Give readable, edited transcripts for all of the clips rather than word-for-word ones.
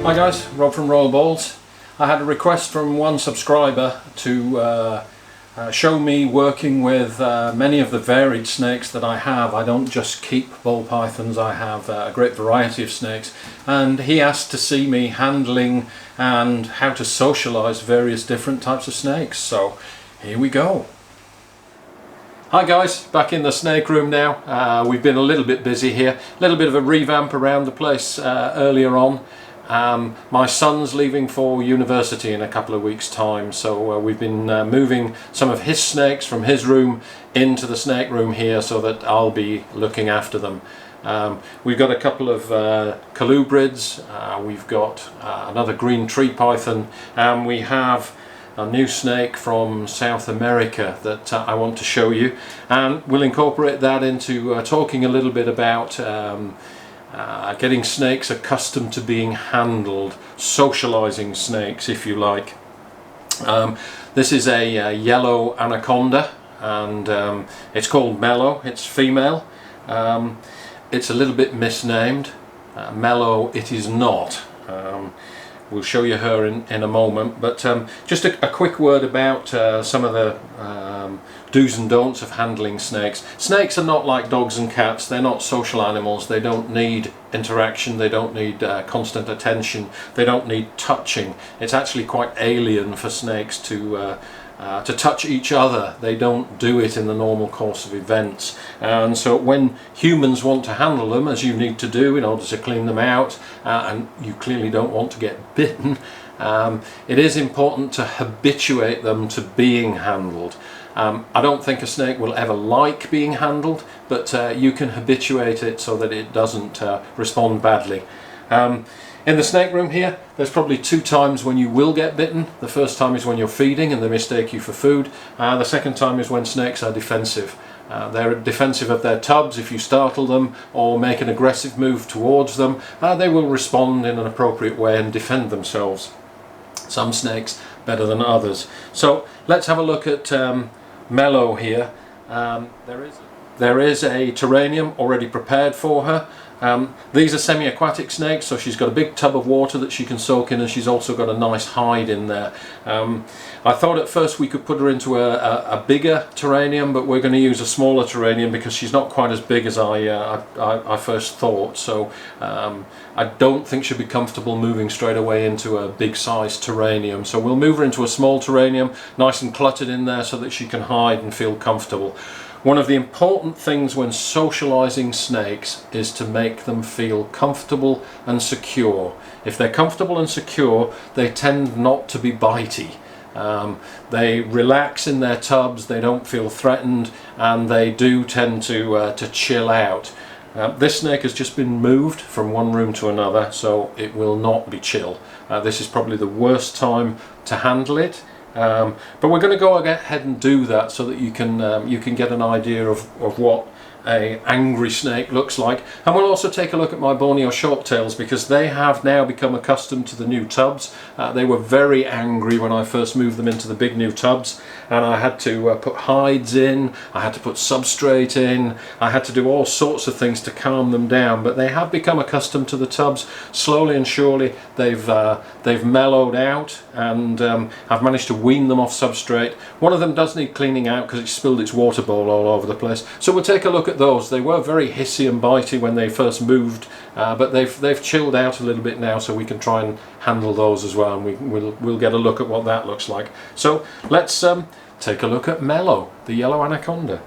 Hi guys, Rob from Royal Balls. I had a request from one subscriber to show me working with many of the varied snakes that I have. I don't just keep ball pythons, I have a great variety of snakes, and he asked to see me handling and how to socialize various different types of snakes. So here we go. Hi guys, back in the snake room now. We've been a little bit busy here, a little bit of a revamp around the place earlier on. My son's leaving for university in a couple of weeks' time, so we've been moving some of his snakes from his room into the snake room here so that I'll be looking after them. We've got a couple of colubrids, we've got another green tree python, and we have a new snake from South America that I want to show you, and we'll incorporate that into talking a little bit about getting snakes accustomed to being handled, socializing snakes if you like. This is a yellow anaconda, and it's called Mellow. It's female. It's a little bit misnamed. Mellow it is not. We'll show you her in a moment, but just a quick word about some of the do's and don'ts of handling snakes. Snakes are not like dogs and cats. They're not social animals. They don't need interaction. They don't need constant attention. They don't need touching. It's actually quite alien for snakes to touch each other. They don't do it in the normal course of events, and so when humans want to handle them, as you need to do in order to clean them out, and you clearly don't want to get bitten, it is important to habituate them to being handled. I don't think a snake will ever like being handled, but you can habituate it so that it doesn't respond badly. In the snake room here, there's probably two times when you will get bitten. The first time is when you're feeding and they mistake you for food. The second time is when snakes are defensive. They're defensive of their tubs. If you startle them or make an aggressive move towards them, they will respond in an appropriate way and defend themselves. Some snakes better than others. So let's have a look at Mellow here. There is a terrarium already prepared for her. These are semi-aquatic snakes, so she's got a big tub of water that she can soak in, and she's also got a nice hide in there. I thought at first we could put her into a bigger terrarium, but we're going to use a smaller terrarium because she's not quite as big as I first thought. So I don't think she'll be comfortable moving straight away into a big sized terrarium. So we'll move her into a small terrarium, nice and cluttered in there, so that she can hide and feel comfortable. One of the important things when socializing snakes is to make them feel comfortable and secure. If they're comfortable and secure, they tend not to be bitey. They relax in their tubs, they don't feel threatened, and they do tend to chill out. This snake has just been moved from one room to another, so it will not be chill. This is probably the worst time to handle it. But we're going to go ahead and do that so that you can get an idea of what a angry snake looks like, and we'll also take a look at my Borneo shorttails because they have now become accustomed to the new tubs. They were very angry when I first moved them into the big new tubs, and I had to put hides in, I had to put substrate in, I had to do all sorts of things to calm them down, but they have become accustomed to the tubs. Slowly and surely they've mellowed out, and I've managed to wean them off substrate. One of them does need cleaning out because it spilled its water bowl all over the place, so we'll take a look at those. They were very hissy and bitey when they first moved, but they've chilled out a little bit now, so we can try and handle those as well, and we'll get a look at what that looks like. So let's take a look at Mellow, the yellow anaconda.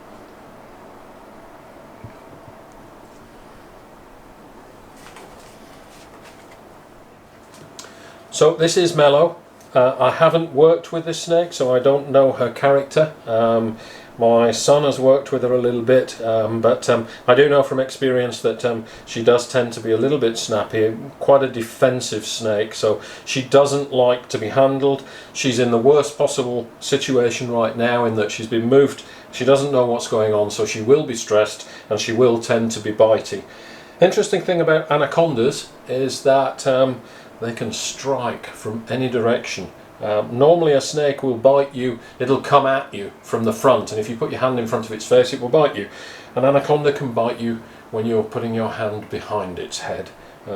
So this is Mellow. I haven't worked with this snake, so I don't know her character. My son has worked with her a little bit, but I do know from experience that she does tend to be a little bit snappy, quite a defensive snake, so she doesn't like to be handled. She's in the worst possible situation right now in that she's been moved. She doesn't know what's going on, so she will be stressed and she will tend to be bitey. Interesting thing about anacondas is that they can strike from any direction. Normally a snake will bite you, it'll come at you from the front, and if you put your hand in front of its face it will bite you. An anaconda can bite you when you're putting your hand behind its head.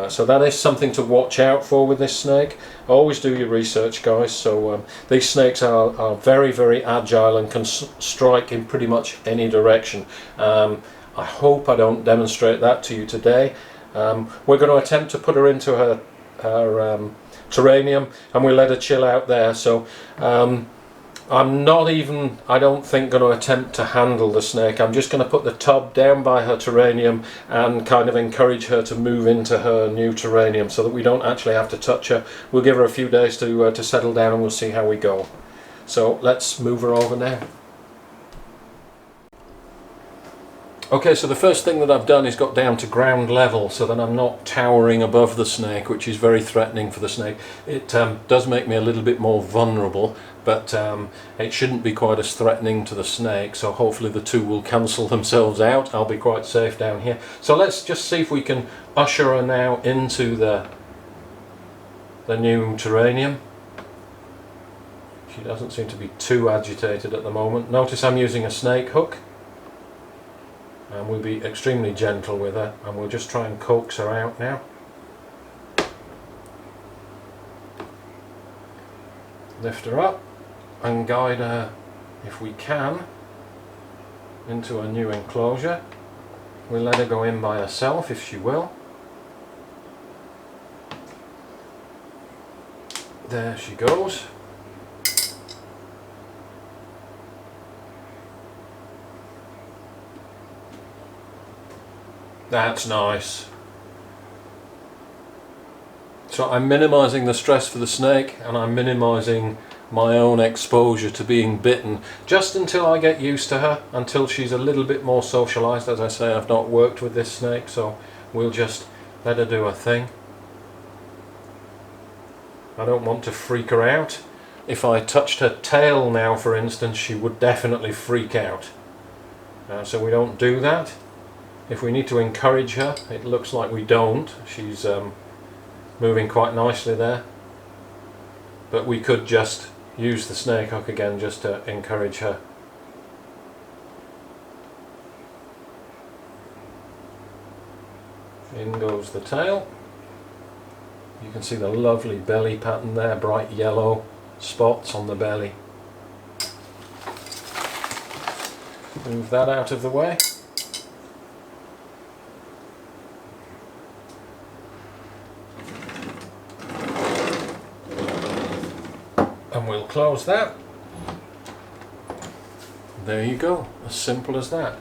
So that is something to watch out for with this snake. Always do your research, guys. So these snakes are very, very agile and can strike in pretty much any direction. I hope I don't demonstrate that to you today. We're going to attempt to put her into her terrarium, and we'll let her chill out there. So I'm not even, I don't think, going to attempt to handle the snake. I'm just going to put the tub down by her terrarium and kind of encourage her to move into her new terrarium so that we don't actually have to touch her. We'll give her a few days to settle down, and we'll see how we go. So let's move her over now. Okay, so the first thing that I've done is got down to ground level so that I'm not towering above the snake, which is very threatening for the snake. It does make me a little bit more vulnerable, but it shouldn't be quite as threatening to the snake, so hopefully the two will cancel themselves out. I'll be quite safe down here. So let's just see if we can usher her now into the new terrarium. She doesn't seem to be too agitated at the moment. Notice I'm using a snake hook. And we'll be extremely gentle with her, and we'll just try and coax her out now. Lift her up and guide her, if we can, into a new enclosure. We'll let her go in by herself if she will. There she goes. That's nice. So I'm minimising the stress for the snake, and I'm minimising my own exposure to being bitten just until I get used to her, until she's a little bit more socialised. As I say, I've not worked with this snake, so we'll just let her do her thing. I don't want to freak her out. If I touched her tail now, for instance, she would definitely freak out. So we don't do that. If we need to encourage her, it looks like we don't. She's moving quite nicely there. But we could just use the snake hook again just to encourage her. In goes the tail. You can see the lovely belly pattern there, bright yellow spots on the belly. Move that out of the way. And we'll close that. There you go, as simple as that.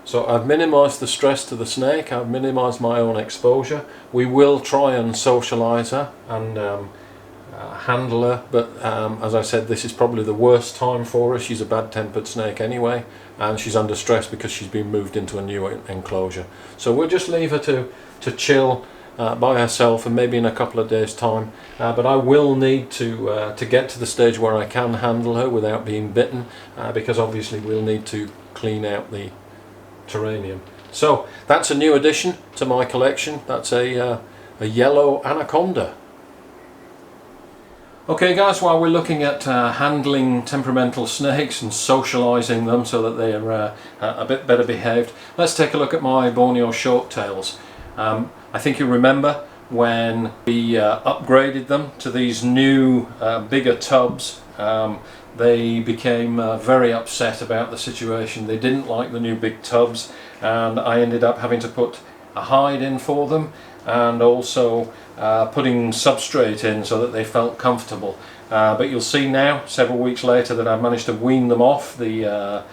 So I've minimised the stress to the snake, I've minimised my own exposure. We will try and socialise her and handle her, but as I said, this is probably the worst time for her. She's a bad-tempered snake anyway, and she's under stress because she's been moved into a new enclosure. So we'll just leave her to chill by herself, and maybe in a couple of days time, but I will need to get to the stage where I can handle her without being bitten, because obviously we'll need to clean out the terrarium. So that's a new addition to my collection. That's a yellow anaconda. Okay guys, while we're looking at handling temperamental snakes and socialising them so that they are a bit better behaved, let's take a look at my Borneo shorttails. I think you remember when we upgraded them to these new bigger tubs. They became very upset about the situation. They didn't like the new big tubs, and I ended up having to put a hide in for them, and also putting substrate in so that they felt comfortable. But you'll see now, several weeks later, that I've managed to wean them off the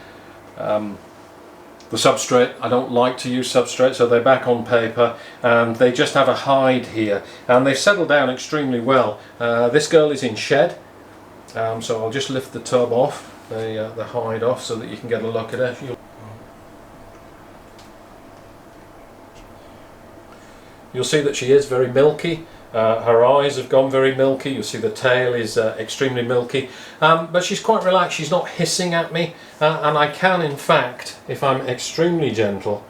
substrate. I don't like to use substrate, so they're back on paper, and they just have a hide here, and they've settled down extremely well. This girl is in shed, so I'll just lift the tub off, the hide off, so that you can get a look at her. You'll see that she is very milky. Her eyes have gone very milky. You'll see the tail is extremely milky, but she's quite relaxed. She's not hissing at me, and I can, in fact, if I'm extremely gentle,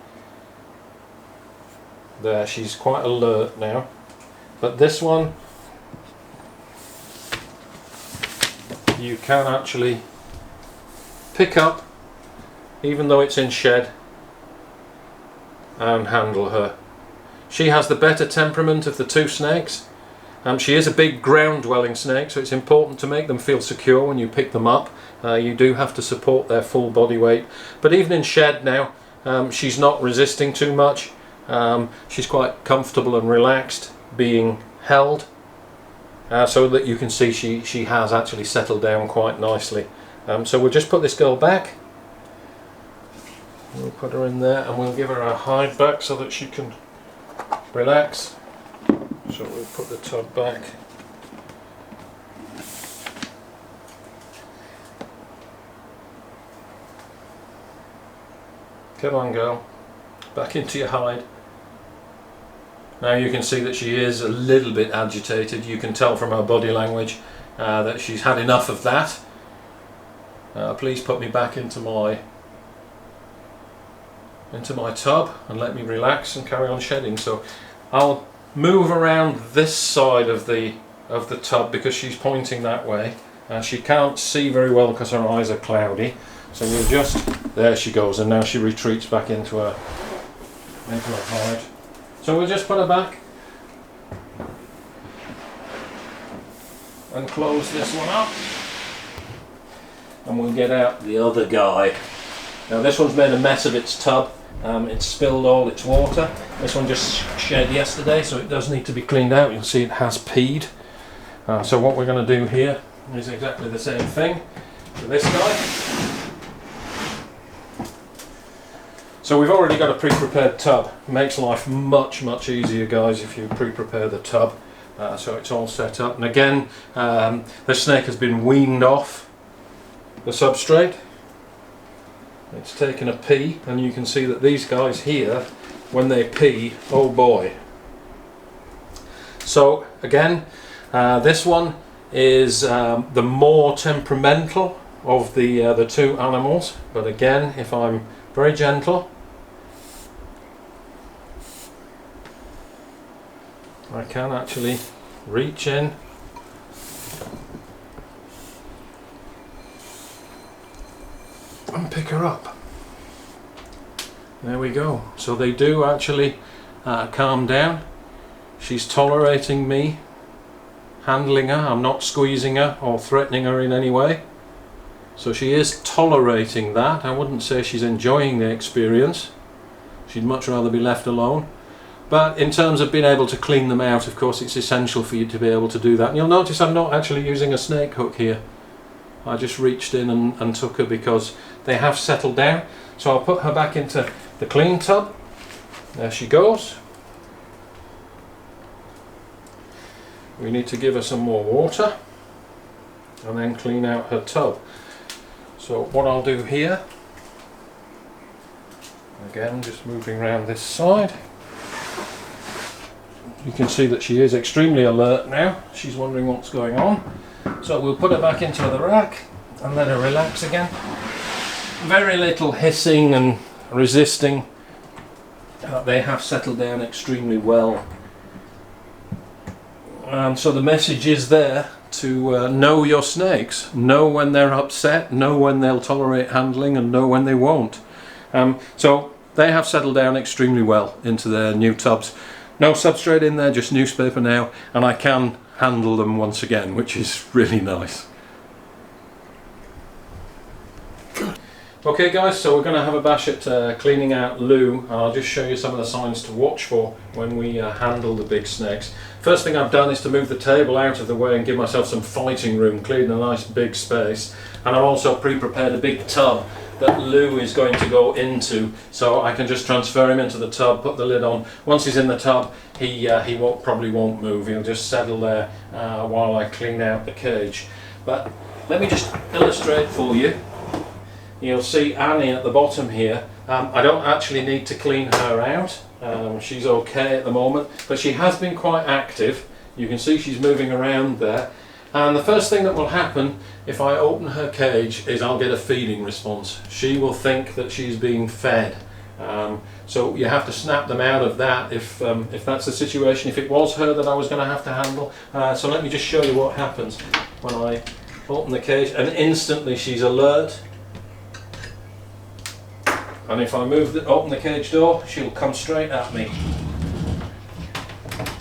there, she's quite alert now. But this one, you can actually pick up, even though it's in shed, and handle her. She has the better temperament of the two snakes. She is a big ground dwelling snake, so it's important to make them feel secure when you pick them up. You do have to support their full body weight. But even in shed now, she's not resisting too much. She's quite comfortable and relaxed being held, so that you can see she has actually settled down quite nicely. So we'll just put this girl back. We'll put her in there and we'll give her a hide back so that she can relax. So we'll put the tub back. Come on, girl, back into your hide. Now you can see that she is a little bit agitated. You can tell from her body language that she's had enough of that. Please put me back into my tub and let me relax and carry on shedding. So I'll move around this side of the tub because she's pointing that way. She can't see very well because her eyes are cloudy. So we'll just, there she goes, and now she retreats back into her hide. So we'll just put her back and close this one up, and we'll get out the other guy. Now this one's made a mess of its tub. It's spilled all its water. This one just shed yesterday, so it does need to be cleaned out. You'll see it has peed. So what we're going to do here is exactly the same thing for this guy. So we've already got a pre-prepared tub. It makes life much easier, guys, if you pre-prepare the tub. So it's all set up, and again the snake has been weaned off the substrate. It's taken a pee, and you can see that these guys here, when they pee, oh boy. So again, this one is the more temperamental of the two animals, but again, if I'm very gentle, I can actually reach in and pick her up. There we go. So they do actually calm down. She's tolerating me handling her. I'm not squeezing her or threatening her in any way. So she is tolerating that. I wouldn't say she's enjoying the experience. She'd much rather be left alone. But in terms of being able to clean them out, of course, it's essential for you to be able to do that. And you'll notice I'm not actually using a snake hook here. I just reached in and took her because they have settled down. So I'll put her back into the clean tub. There she goes. We need to give her some more water and then clean out her tub. So what I'll do here, again just moving around this side, you can see that she is extremely alert now. She's wondering what's going on. So we'll put her back into the rack and let her relax again. Very little hissing and resisting. They have settled down extremely well. So the message is there to know your snakes. Know when they're upset, know when they'll tolerate handling, and know when they won't. So they have settled down extremely well into their new tubs. No substrate in there, just newspaper now, and I can handle them once again, which is really nice. Okay guys, so we're going to have a bash at cleaning out Lou, and I'll just show you some of the signs to watch for when we handle the big snakes. First thing I've done is to move the table out of the way and give myself some fighting room, clean a nice big space, and I've also pre-prepared a big tub that Lou is going to go into, so I can just transfer him into the tub, put the lid on. Once he's in the tub, he probably won't move. He'll just settle there while I clean out the cage. But let me just illustrate for you. You'll see Annie at the bottom here. I don't actually need to clean her out. She's okay at the moment, but she has been quite active. You can see she's moving around there. And the first thing that will happen if I open her cage is I'll get a feeding response. She will think that she's being fed. So you have to snap them out of that if that's the situation, if it was her that I was going to have to handle. So let me just show you what happens when I open the cage, and instantly she's alert. And if I open the cage door, she'll come straight at me.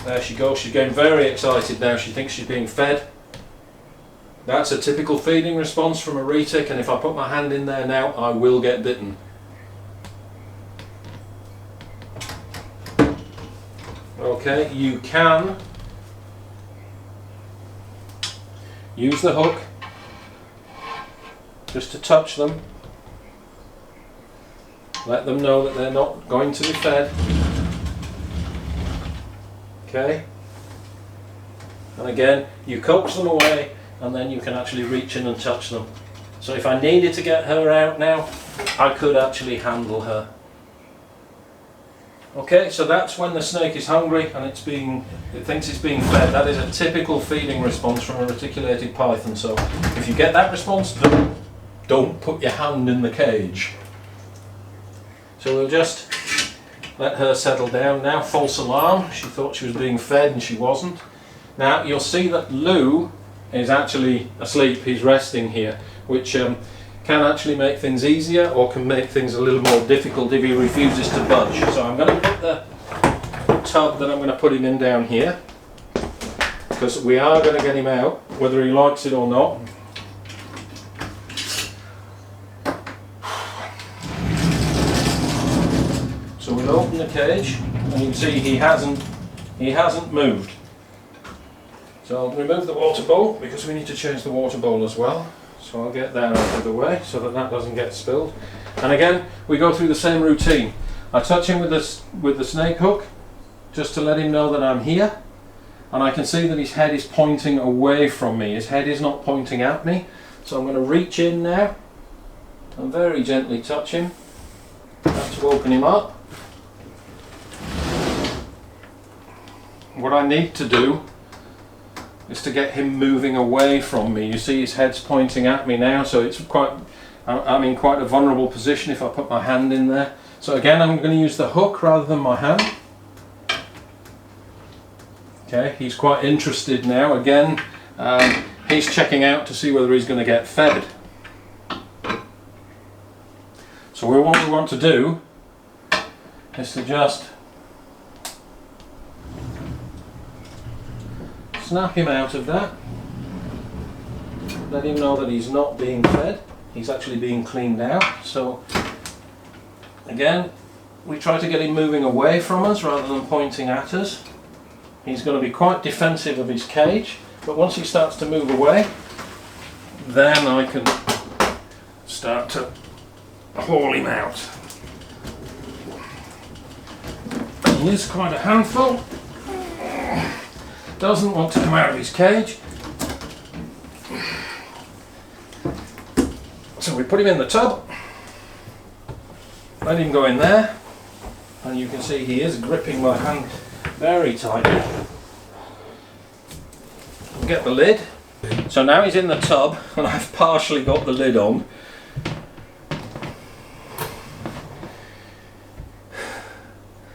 There she goes, she's getting very excited now, she thinks she's being fed. That's a typical feeding response from a retic, and if I put my hand in there now, I will get bitten. Okay, you can use the hook just to touch them. Let them know that they're not going to be fed. Okay. And again, you coax them away and then you can actually reach in and touch them. So if I needed to get her out now, I could actually handle her. Okay, so that's when the snake is hungry and it thinks it's being fed. That is a typical feeding response from a reticulated python. So if you get that response, don't put your hand in the cage. So we'll just let her settle down now. False alarm, she thought she was being fed and she wasn't. Now you'll see that Lou is actually asleep, he's resting here, which can actually make things easier or can make things a little more difficult if he refuses to budge. So I'm going to put the tub that I'm going to put him in down here, because we are going to get him out whether he likes it or not. So we'll open the cage and you can see he hasn't moved. So I'll remove the water bowl because we need to change the water bowl as well. So I'll get that out of the way so that that doesn't get spilled. And again, we go through the same routine. I touch him with the snake hook just to let him know that I'm here. And I can see that his head is pointing away from me. His head is not pointing at me. So I'm going to reach in now and very gently touch him. That's woken him up. What I need to do is to get him moving away from me. You see his head's pointing at me now, so it's I'm in quite a vulnerable position if I put my hand in there. So again, I'm going to use the hook rather than my hand. Okay, he's quite interested now. Again, he's checking out to see whether he's going to get fed. So what we want to do is to just snap him out of that, let him know that he's not being fed, he's actually being cleaned out. So again, we try to get him moving away from us rather than pointing at us. He's going to be quite defensive of his cage, but once he starts to move away, then I can start to haul him out. He is quite a handful. Doesn't want to come out of his cage. So we put him in the tub, let him go in there, and you can see he is gripping my hand very tightly. We'll get the lid. So now he's in the tub and I've partially got the lid on.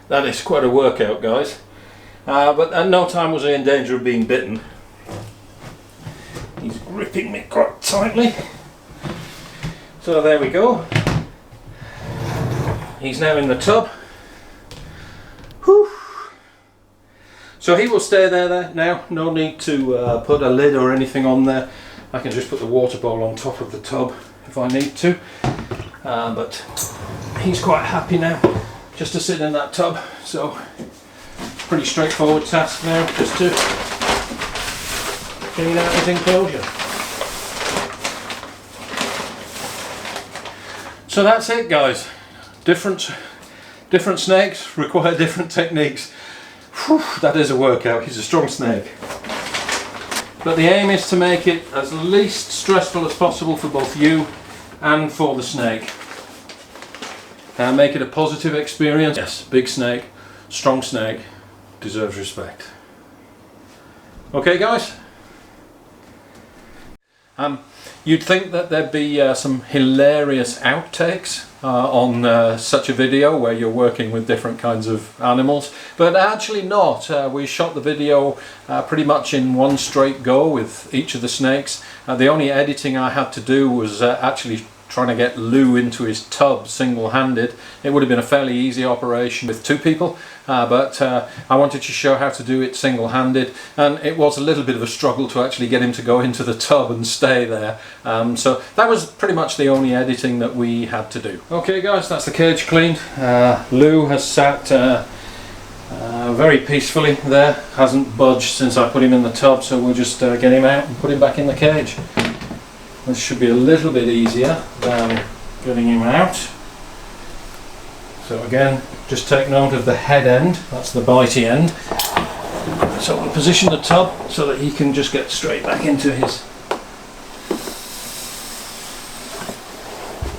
That is quite a workout, guys. But at no time was I in danger of being bitten. He's gripping me quite tightly. So there we go. He's now in the tub. Whew. So he will stay there now. No need to put a lid or anything on there. I can just put the water bowl on top of the tub if I need to. But he's quite happy now just to sit in that tub. So pretty straightforward task now, just to clean out his enclosure. So that's it, guys. Different snakes require different techniques. Whew, that is a workout. He's a strong snake. But the aim is to make it as least stressful as possible for both you and for the snake. And make it a positive experience. Yes, big snake, strong snake, deserves respect. Okay, guys? You'd think that there'd be some hilarious outtakes on such a video where you're working with different kinds of animals, but actually not. We shot the video pretty much in one straight go with each of the snakes. The only editing I had to do was actually trying to get Lou into his tub single-handed. It would have been a fairly easy operation with 2 people, but I wanted to show how to do it single-handed, and it was a little bit of a struggle to actually get him to go into the tub and stay there. So that was pretty much the only editing that we had to do. Okay guys, that's the cage cleaned. Lou has sat very peacefully there, hasn't budged since I put him in the tub, so we'll just get him out and put him back in the cage. This should be a little bit easier than getting him out. So again, just take note of the head end, that's the bitey end. So we'll position the tub so that he can just get straight back into his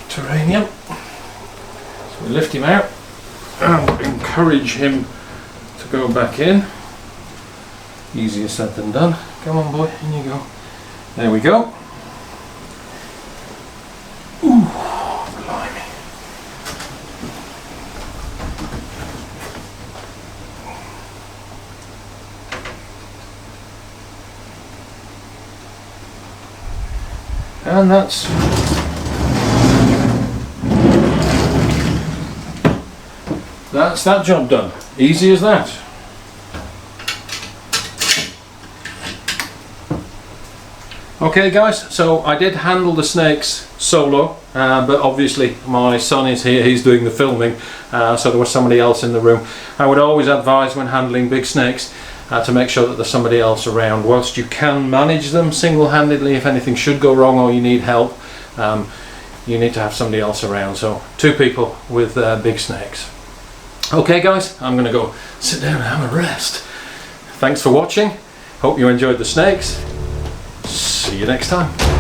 terrarium. So we lift him out and encourage him to go back in. Easier said than done. Come on boy, in you go. There we go. Ooh, blimey. And that's that job done. Easy as that. Okay guys, so I did handle the snakes solo, but obviously my son is here, he's doing the filming, so there was somebody else in the room. I would always advise when handling big snakes to make sure that there's somebody else around. Whilst you can manage them single-handedly, if anything should go wrong or you need help, you need to have somebody else around. So 2 people with big snakes. Okay guys, I'm going to go sit down and have a rest. Thanks for watching, hope you enjoyed the snakes. See you next time.